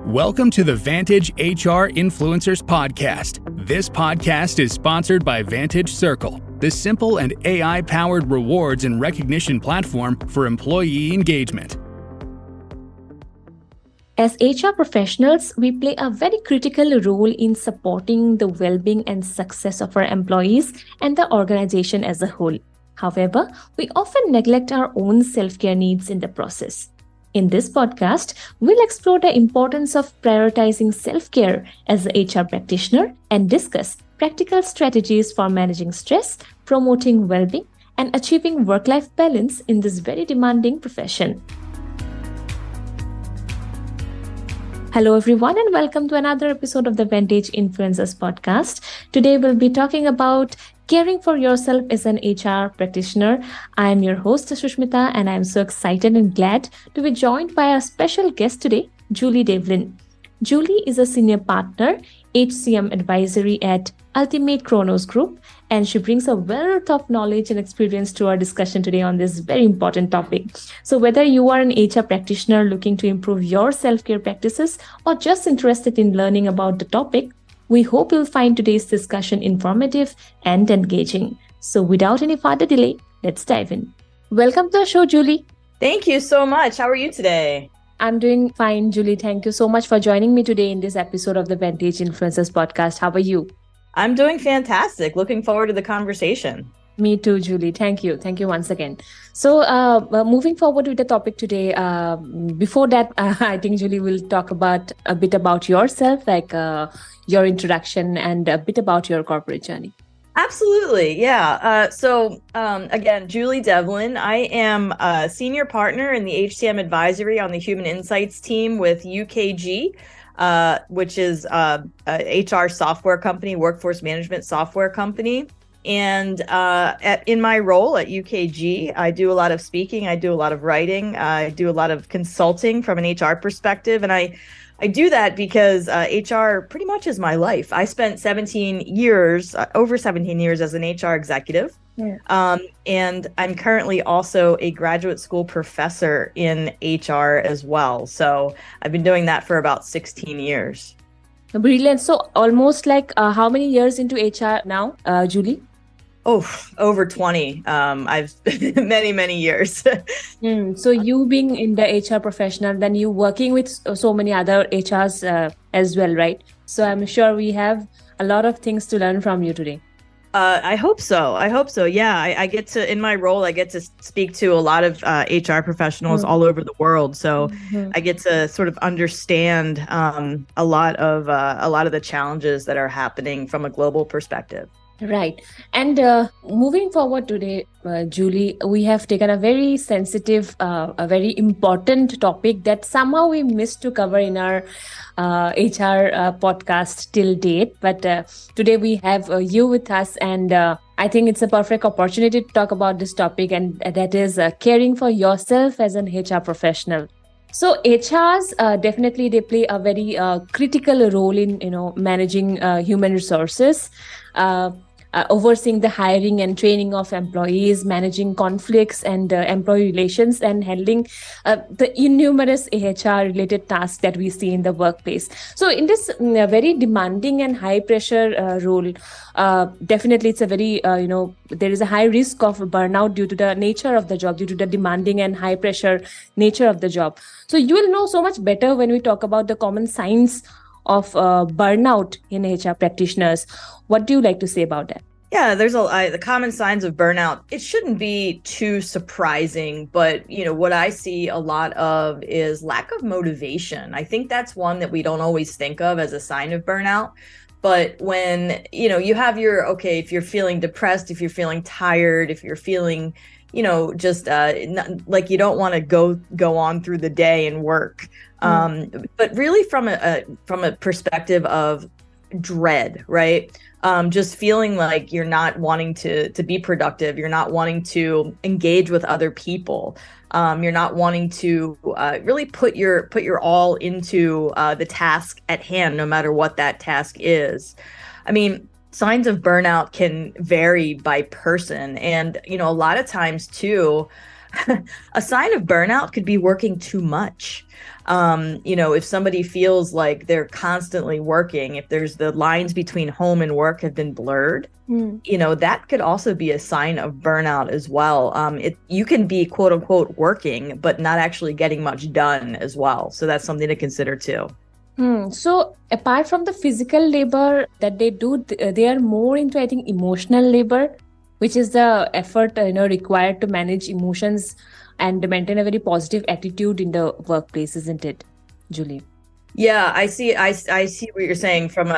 Welcome to the Vantage HR Influencers Podcast. This podcast is sponsored by Vantage Circle, the simple and AI-powered rewards and recognition platform for employee engagement. As HR professionals, we play a very critical role in supporting the well-being and success of our employees and the organization as a whole. However, we often neglect our own self-care needs in the process. In this podcast, we'll explore the importance of prioritizing self-care as a HR practitioner and discuss practical strategies for managing stress, promoting well-being, and achieving work-life balance in this very demanding profession. Hello everyone and welcome to another episode of the Vantage Influencers Podcast. Today we'll be talking about caring for yourself as an HR practitioner. I am your host Sushmita and I'm so excited and glad to be joined by our special guest today, Julie Develin. Julie is a senior partner, HCM Advisory at Ultimate Kronos Group, and she brings a wealth of knowledge and experience to our discussion today on this very important topic. So whether you are an HR practitioner looking to improve your self-care practices or just interested in learning about the topic, we hope you'll find today's discussion informative and engaging. So without any further delay, let's dive in. Welcome to the show, Julie. Thank you so much. How are you today? I'm doing fine, Julie. Thank you so much for joining me today in this episode of the Vantage Influencers Podcast. How are you? I'm doing fantastic. Looking forward to the conversation. Me too, Julie. Thank you. Thank you once again. So moving forward with the topic today, before that, I think Julie will talk about a bit about yourself, like your introduction and a bit about your corporate journey. Absolutely. Yeah. Again, Julie Develin. I am a senior partner in the HCM Advisory on the Human Insights team with UKG, which is a HR software company, workforce management software company. And in my role at UKG, I do a lot of speaking, I do a lot of writing, I do a lot of consulting from an HR perspective. And I do that because HR pretty much is my life. I spent over 17 years as an HR executive. Yeah. And I'm currently also a graduate school professor in HR as well. So I've been doing that for about 16 years. Brilliant. So almost like how many years into HR now, Julie? Oh, over 20. I've many years. So you being in the HR professional, then you working with so many other HRs as well, right? So I'm sure we have a lot of things to learn from you today. I hope so. Yeah, I get to, in my role, I get to speak to a lot of HR professionals all over the world. So I get to sort of understand a lot of the challenges that are happening from a global perspective. Right. And moving forward today, Julie, we have taken a very sensitive, a very important topic that somehow we missed to cover in our HR podcast till date. But today we have you with us, and I think it's a perfect opportunity to talk about this topic, and that is caring for yourself as an HR professional. So HRs definitely they play a very critical role in managing human resources, overseeing the hiring and training of employees, managing conflicts and employee relations, and handling the innumerous HR related tasks that we see in the workplace. So in this very demanding and high pressure role, definitely it's a very there is a high risk of burnout due to the nature of the job, due to the demanding and high pressure nature of the job. So you will know so much better when we talk about the common signs of burnout in HR practitioners. What do you like to say about that? Yeah, there's the common signs of burnout. It shouldn't be too surprising, but what I see a lot of is lack of motivation. I think that's one that we don't always think of as a sign of burnout. But when you have if you're feeling depressed, if you're feeling tired, if you're feeling just like you don't want to go on through the day and work. But really from a perspective of dread, right? Just feeling like you're not wanting to be productive. You're not wanting to engage with other people. You're not wanting to really put your all into the task at hand, no matter what that task is. I mean, signs of burnout can vary by person. And, a lot of times too, A sign of burnout could be working too much. If somebody feels like they're constantly working, if there's the lines between home and work have been blurred, that could also be a sign of burnout as well. You can be quote unquote working, but not actually getting much done as well. So that's something to consider too. So apart from the physical labor that they do, they are more into, I think, emotional labor, which is the effort required to manage emotions and maintain a very positive attitude in the workplace, isn't it, Julie? Yeah, I see what you're saying from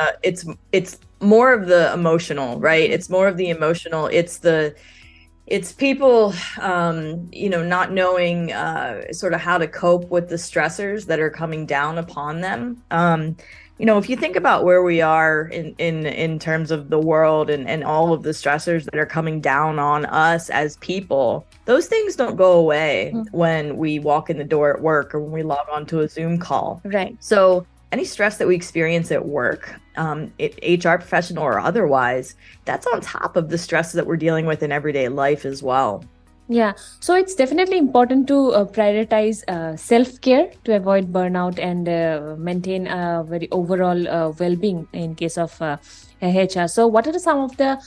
it's more of the emotional, right? It's more of the emotional. It's people, not knowing sort of how to cope with the stressors that are coming down upon them. If you think about where we are in terms of the world and all of the stressors that are coming down on us as people, those things don't go away when we walk in the door at work or when we log on to a Zoom call. Right. So any stress that we experience at work, HR professional or otherwise, that's on top of the stress that we're dealing with in everyday life as well. Yeah, so it's definitely important to prioritize self-care to avoid burnout and maintain a very overall well-being in case of HR. So what are some of the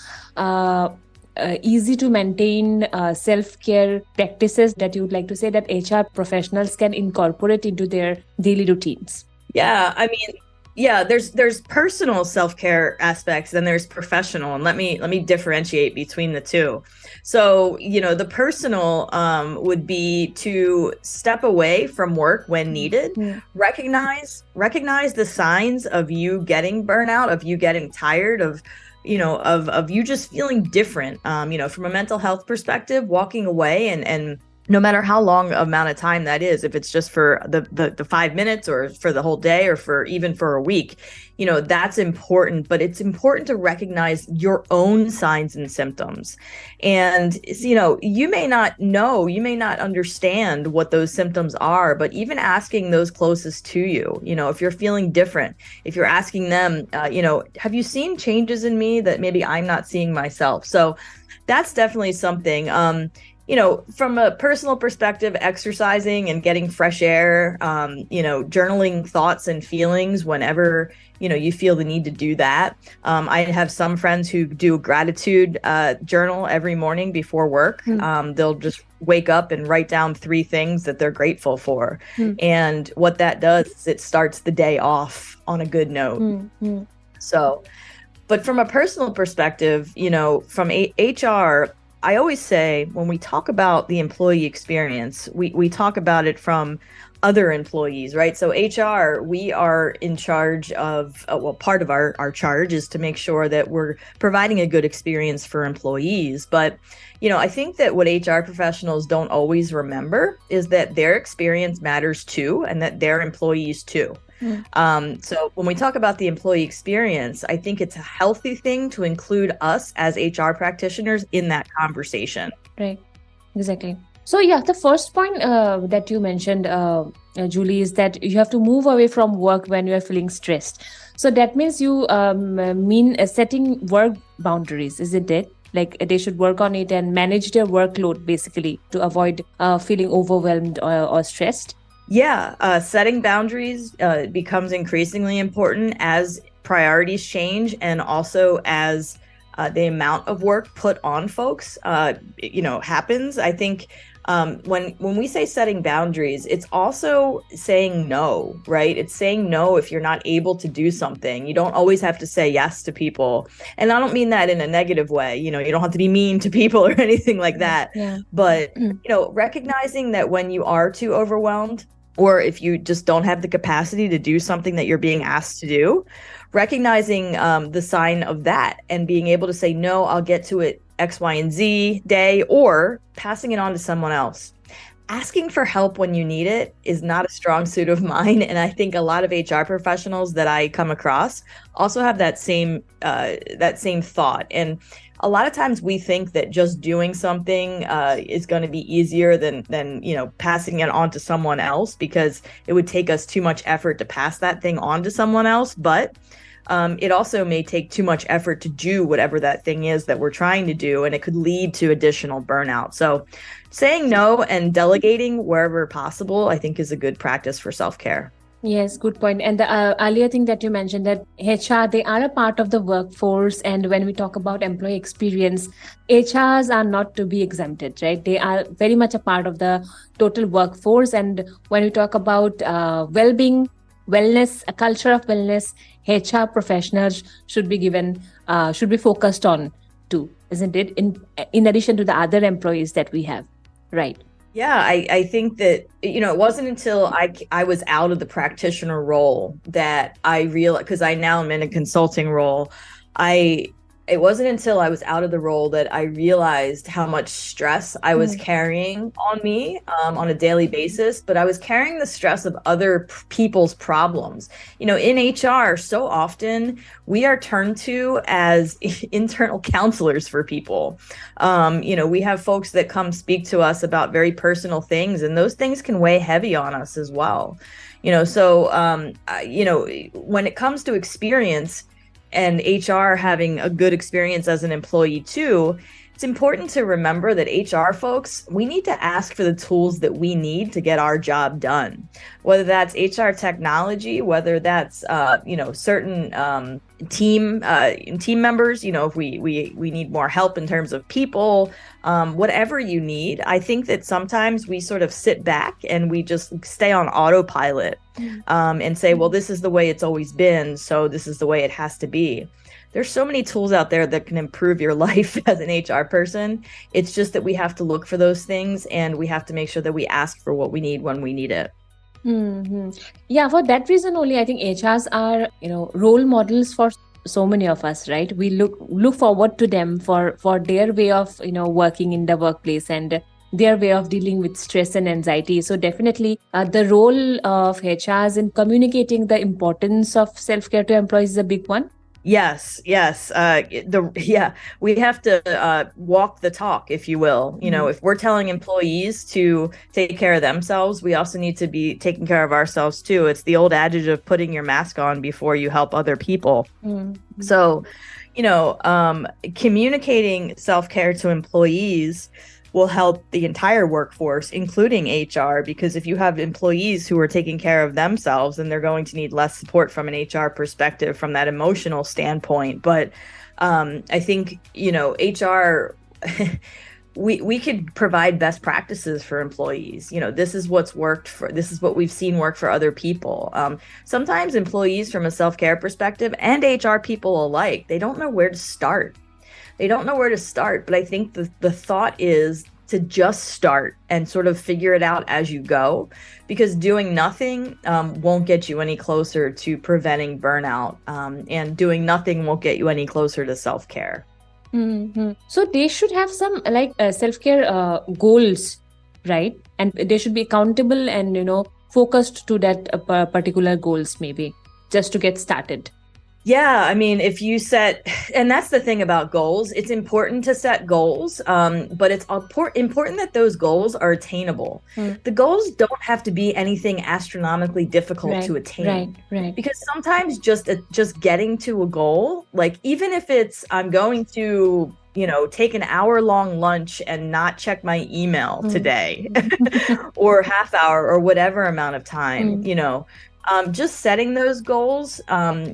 easy to maintain self-care practices that you would like to say that HR professionals can incorporate into their daily routines? Yeah, there's personal self-care aspects, then there's professional, and let me differentiate between the two. So, the personal would be to step away from work when needed, recognize the signs of you getting burnout, of you getting tired, of you just feeling different, from a mental health perspective, walking away and no matter how long amount of time that is, if it's just for the 5 minutes or for the whole day or for a week, that's important. But it's important to recognize your own signs and symptoms. And, you may not understand what those symptoms are, but even asking those closest to you, if you're feeling different, if you're asking them, have you seen changes in me that maybe I'm not seeing myself? So that's definitely something. From a personal perspective, exercising and getting fresh air, journaling thoughts and feelings whenever, you feel the need to do that. I have some friends who do a gratitude journal every morning before work. They'll just wake up and write down 3 things that they're grateful for. And what that does is it starts the day off on a good note. So, but from a personal perspective, from HR, I always say when we talk about the employee experience, we talk about it from other employees, right? So HR, we are in charge of, part of our charge is to make sure that we're providing a good experience for employees. But, I think that what HR professionals don't always remember is that their experience matters too, and that their employees too. So when we talk about the employee experience, I think it's a healthy thing to include us as HR practitioners in that conversation. Right. Exactly. So yeah, the first point that you mentioned, Julie, is that you have to move away from work when you are feeling stressed. So that means you mean setting work boundaries, isn't it? Like they should work on it and manage their workload basically to avoid feeling overwhelmed or stressed. Yeah, setting boundaries becomes increasingly important as priorities change and also as the amount of work put on folks, happens. I think when we say setting boundaries, it's also saying no, right? It's saying no if you're not able to do something. You don't always have to say yes to people. And I don't mean that in a negative way. You don't have to be mean to people or anything like that. Yeah. But, recognizing that when you are too overwhelmed, or if you just don't have the capacity to do something that you're being asked to do, recognizing the sign of that and being able to say, no, I'll get to it X, Y, and Z day, or passing it on to someone else. Asking for help when you need it is not a strong suit of mine. And I think a lot of HR professionals that I come across also have that same thought. And a lot of times we think that just doing something is going to be easier than passing it on to someone else, because it would take us too much effort to pass that thing on to someone else. But it also may take too much effort to do whatever that thing is that we're trying to do, and it could lead to additional burnout. So saying no and delegating wherever possible, I think, is a good practice for self-care. Yes, good point. And the earlier thing that you mentioned, that HR, they are a part of the workforce. And when we talk about employee experience, HRs are not to be exempted, right? They are very much a part of the total workforce. And when we talk about well-being, wellness, a culture of wellness, HR professionals should be given, should be focused on too, isn't it? In addition to the other employees that we have, right? Yeah, I think that, it wasn't until I was out of the practitioner role that I realized, because I now am in a consulting role, it wasn't until I was out of the role that I realized how much stress I was carrying on me on a daily basis, but I was carrying the stress of other people's problems. In HR, so often we are turned to as internal counselors for people. We have folks that come speak to us about very personal things, and those things can weigh heavy on us as well. When it comes to experience, and HR having a good experience as an employee too, it's important to remember that HR folks, we need to ask for the tools that we need to get our job done. Whether that's HR technology, whether that's certain team members, if we need more help in terms of people, whatever you need. I think that sometimes we sort of sit back and we just stay on autopilot and say, well, this is the way it's always been, so this is the way it has to be. There's so many tools out there that can improve your life as an HR person. It's just that we have to look for those things, and we have to make sure that we ask for what we need when we need it. Mm-hmm. Yeah, for that reason only, I think HRs are, role models for so many of us, right? We look forward to them for their way of, working in the workplace and their way of dealing with stress and anxiety. So definitely the role of HRs in communicating the importance of self-care to employees is a big one. Yes. We have to walk the talk, if you will. If we're telling employees to take care of themselves, we also need to be taking care of ourselves too. It's the old adage of putting your mask on before you help other people. Mm-hmm. So, communicating self-care to employees will help the entire workforce, including HR, because if you have employees who are taking care of themselves, then they're going to need less support from an HR perspective from that emotional standpoint. But I think, HR, we could provide best practices for employees. This is what we've seen work for other people. Sometimes employees from a self-care perspective and HR people alike, they don't know where to start. But I think the thought is to just start and sort of figure it out as you go, because doing nothing won't get you any closer to preventing burnout, and doing nothing won't get you any closer to self-care. Mm-hmm. So they should have some self-care goals, right? And they should be accountable and, focused to that particular goals, maybe, just to get started. Yeah, I mean, if you and that's the thing about goals, it's important to set goals, but it's important that those goals are attainable. The goals don't have to be anything astronomically difficult to attain. Right. Because sometimes just getting to a goal, like even if it's, I'm going to, take an hour-long lunch and not check my email today or half hour or whatever amount of time, just setting those goals, those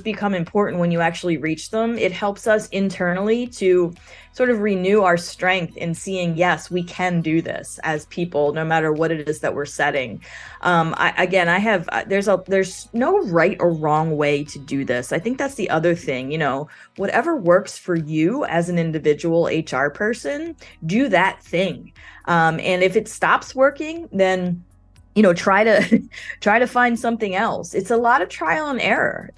become important when you actually reach them. It helps us internally to sort of renew our strength in seeing, yes, we can do this as people, no matter what it is that we're setting. There's no right or wrong way to do this. I think that's the other thing, whatever works for you as an individual HR person, do that thing. And if it stops working, then try to find something else. It's a lot of trial and error.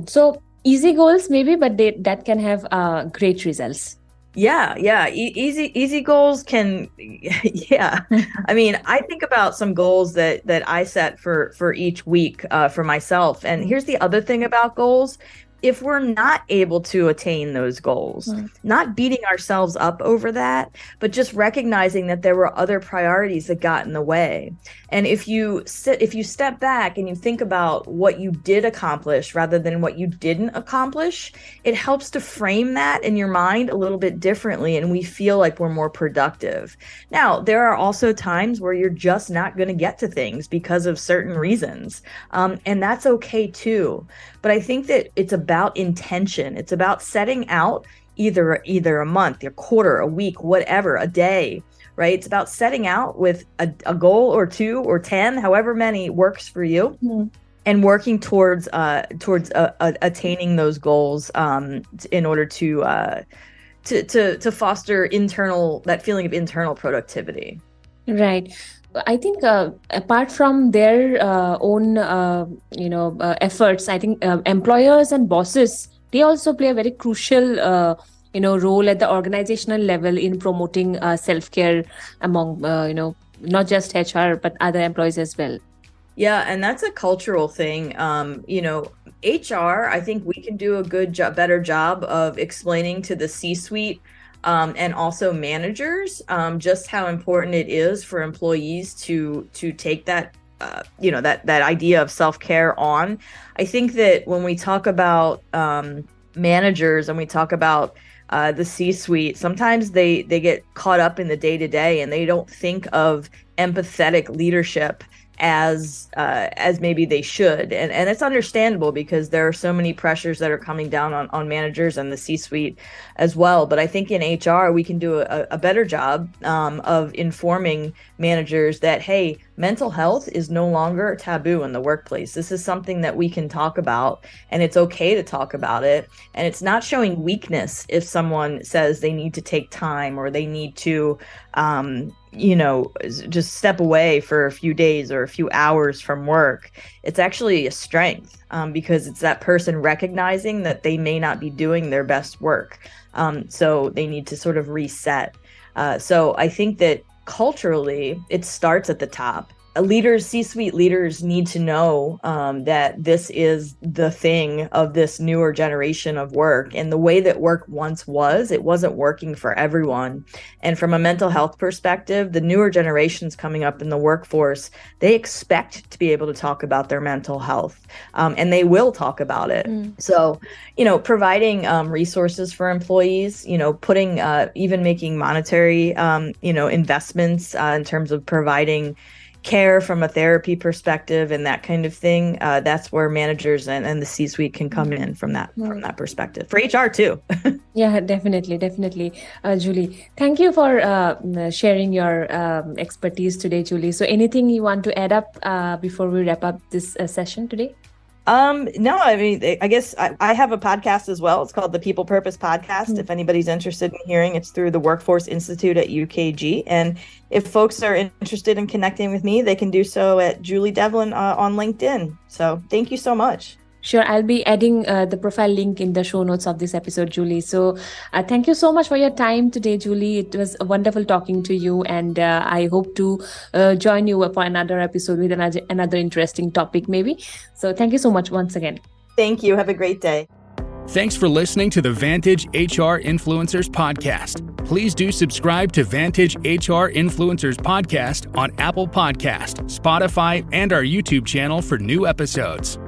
So easy goals maybe, but that can have great results. Yeah. Easy goals can, yeah. I mean, I think about some goals that I set for each week for myself. And here's the other thing about goals. if we're not able to attain those goals, not beating ourselves up over that, but just recognizing that there were other priorities that got in the way. And if you step back and you think about what you did accomplish rather than what you didn't accomplish, it helps to frame that in your mind a little bit differently, and we feel like we're more productive. Now, there are also times where you're just not going to get to things because of certain reasons, and that's okay too. But I think that it's about intention. It's about setting out either a month, a quarter, a week, whatever, a day, right? It's about setting out with a goal or 2 or 10, however many works for you, and working towards attaining those goals in order to foster that feeling of internal productivity. Right. I think apart from their own, efforts, I think employers and bosses, they also play a very crucial, role at the organizational level in promoting self-care among, not just HR, but other employees as well. Yeah, and that's a cultural thing. HR, I think we can do a better job of explaining to the C-suite and also managers just how important it is for employees to take that that idea of self-care on. I think that when we talk about managers and we talk about the C-suite, sometimes they get caught up in the day-to-day and they don't think of empathetic leadership as maybe they should. And it's understandable because there are so many pressures that are coming down on managers and the C-suite as well. But I think in HR, we can do a better job of informing managers that, hey, mental health is no longer taboo in the workplace. This is something that we can talk about, and it's okay to talk about it. And it's not showing weakness if someone says they need to take time or they need to just step away for a few days or a few hours from work. It's actually a strength because it's that person recognizing that they may not be doing their best work. So they need to sort of reset. So I think that culturally, it starts at the top. C-suite leaders need to know that this is the thing of this newer generation of work. And the way that work once was, it wasn't working for everyone. And from a mental health perspective, the newer generations coming up in the workforce, they expect to be able to talk about their mental health, and they will talk about it. So, providing resources for employees, putting, even making monetary, investments in terms of providing care from a therapy perspective and that kind of thing. That's where managers and the C-suite can come in from that perspective. For HR too. Yeah, definitely. Julie, thank you for sharing your expertise today, Julie. So anything you want to add up before we wrap up this session today? No, I mean, I guess I have a podcast as well. It's called the People Purpose Podcast. If anybody's interested in hearing, it's through the Workforce Institute at UKG. And if folks are interested in connecting with me, they can do so at Julie Develin on LinkedIn. So thank you so much. Sure, I'll be adding the profile link in the show notes of this episode, Julie. So thank you so much for your time today, Julie. It was wonderful talking to you, and I hope to join you for another episode with another interesting topic maybe. So thank you so much once again. Thank you. Have a great day. Thanks for listening to the Vantage HR Influencers Podcast. Please do subscribe to Vantage HR Influencers Podcast on Apple Podcast, Spotify, and our YouTube channel for new episodes.